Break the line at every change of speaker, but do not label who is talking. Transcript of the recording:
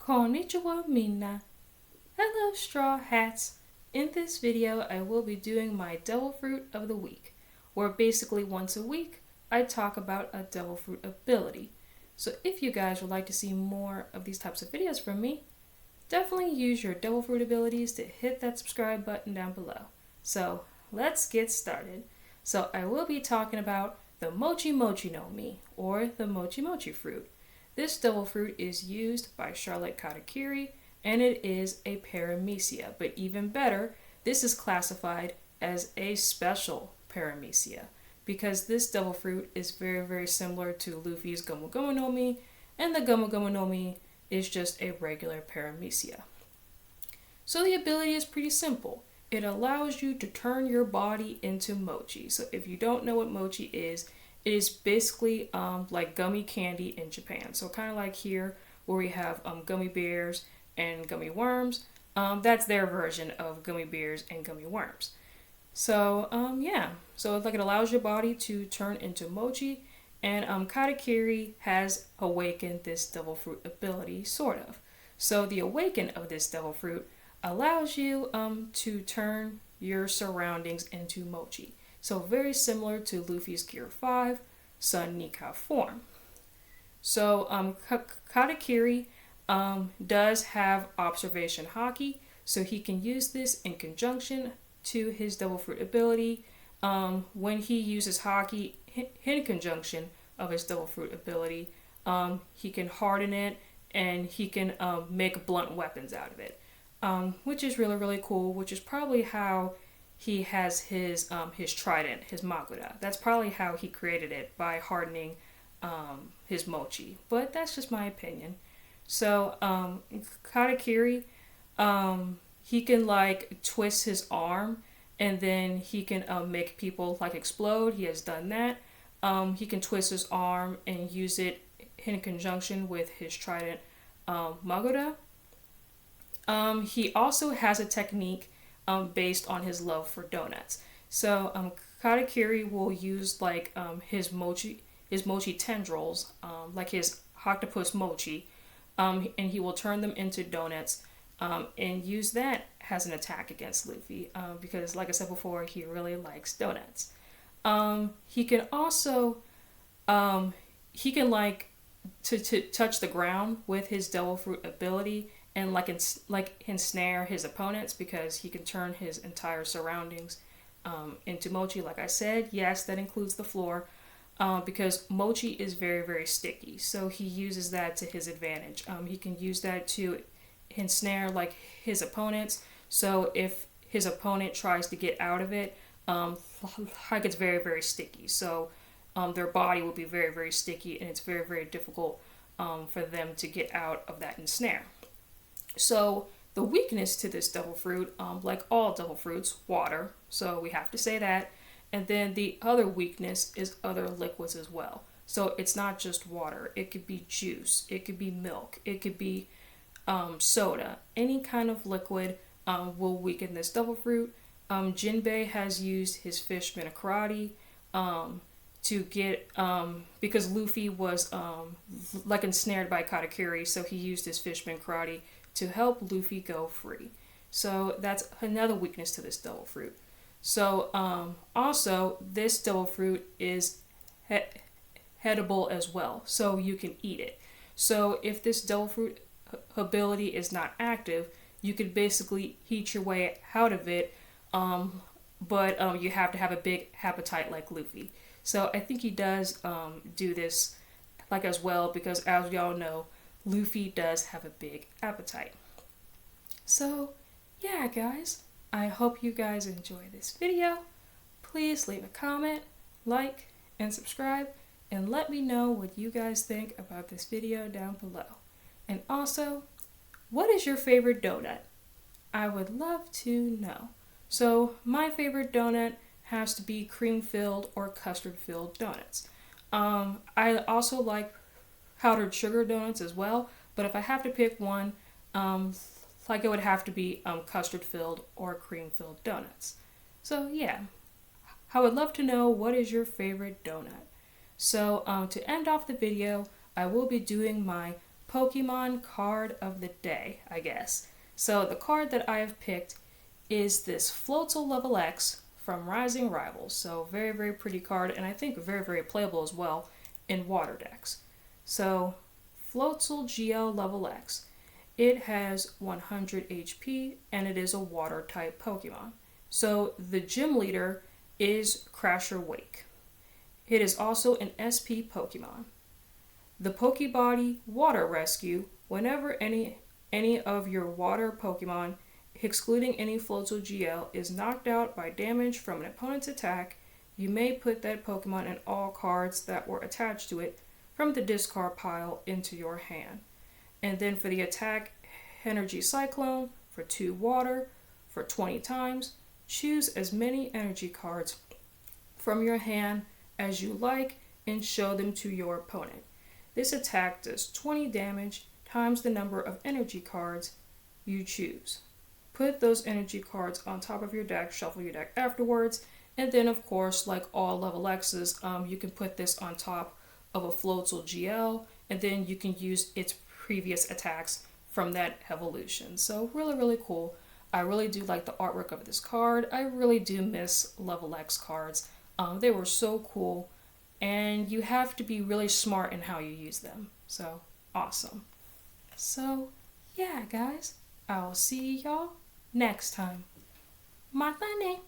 Konnichiwa minna. Hello straw hats. In this video I will be doing my devil fruit of the week, where basically once a week I talk about a devil fruit ability. So if you guys would like to see more of these types of videos from me, definitely use your devil fruit abilities to hit that subscribe button down below. So let's get started. So I will be talking about the Mochi no Mi, or the Mochi fruit. This devil fruit is used by Charlotte Katakiri, and it is a paramecia, but even better, this is classified as a special paramecia, because this devil fruit is very similar to Luffy's Gomu Gomu no Mi, and the Gomu Gomu no Mi is just a regular paramecia. So the ability is pretty simple. It allows you to turn your body into mochi. So if you don't know what mochi is, it is basically like gummy candy in Japan. So kind of like here where we have gummy bears and gummy worms. That's their version of gummy bears and gummy worms. So yeah, so it's like it allows your body to turn into mochi, and Katakiri has awakened this devil fruit ability, sort of. So the awaken of this devil fruit allows you to turn your surroundings into mochi. So very similar to Luffy's Gear 5 Sun Nika form. So Katakiri does have observation haki, so he can use this in conjunction to his devil fruit ability. When he uses haki in conjunction of his devil fruit ability, he can harden it and he can make blunt weapons out of it, which is really cool, which is probably how he has his trident, his Magura. That's probably how he created it, by hardening his mochi. But that's just my opinion. So Katakiri, he can like twist his arm, and then he can make people like explode. He has done that. He can twist his arm and use it in conjunction with his trident Magura. He also has a technique based on his love for donuts. So Katakiri will use like his mochi tendrils, like his octopus mochi, and he will turn them into donuts and use that as an attack against Luffy, because like I said before, he really likes donuts. He can also he can like to touch the ground with his devil fruit ability, and like ensnare his opponents, because he can turn his entire surroundings into mochi. Like I said, yes, that includes the floor, because mochi is very sticky, so he uses that to his advantage. He can use that to ensnare like his opponents, so if his opponent tries to get out of it, like it's very sticky, so their body will be very sticky, and it's very difficult for them to get out of that ensnare. So the weakness to this devil fruit, like all devil fruits, water, so we have to say that. And then the other weakness is other liquids as well. So it's not just water. It could be juice, it could be milk, it could be soda. Any kind of liquid will weaken this devil fruit. Jinbei has used his fish karate to get, because Luffy was like ensnared by Katakiri, so he used his fishman karate to help Luffy go free. So that's another weakness to this devil fruit. So also this devil fruit is edible as well, so you can eat it. So if this devil fruit ability is not active, you could basically eat your way out of it, but you have to have a big appetite like Luffy. So I think he does do this like as well, because as y'all know, Luffy does have a big appetite. So yeah guys, I hope you guys enjoy this video. Please leave a comment, like, and subscribe, and let me know what you guys think about this video down below. And also, what is your favorite donut? I would love to know. So my favorite donut has to be cream-filled or custard-filled donuts. I also like powdered sugar donuts as well, but if I have to pick one, like it would have to be custard-filled or cream-filled donuts. So yeah, I would love to know, what is your favorite donut? So to end off the video, I will be doing my Pokemon card of the day, I guess. So the card that I have picked is this Floatzel Level X from Rising Rivals. So very, very pretty card, and I think very, very playable as well in water decks. So Floatzel GL Level X. It has 100 HP and it is a water type Pokemon. So the gym leader is Crasher Wake. It is also an SP Pokemon. The Pokebody Water Rescue. Whenever any of your water Pokemon, excluding any Floatzel GL, is knocked out by damage from an opponent's attack, you may put that Pokemon and all cards that were attached to it from the discard pile into your hand. And then for the attack, Energy Cyclone for 2 water for 20 times. Choose as many energy cards from your hand as you like and show them to your opponent. This attack does 20 damage times the number of energy cards you choose. Put those energy cards on top of your deck, shuffle your deck afterwards, and then of course, like all level X's, you can put this on top of a Floatzel GL, and then you can use its previous attacks from that evolution. So really, really cool. I really do like the artwork of this card. I really do miss level X cards. They were so cool, and you have to be really smart in how you use them. So awesome. So yeah, guys, I'll see y'all next time. Matane.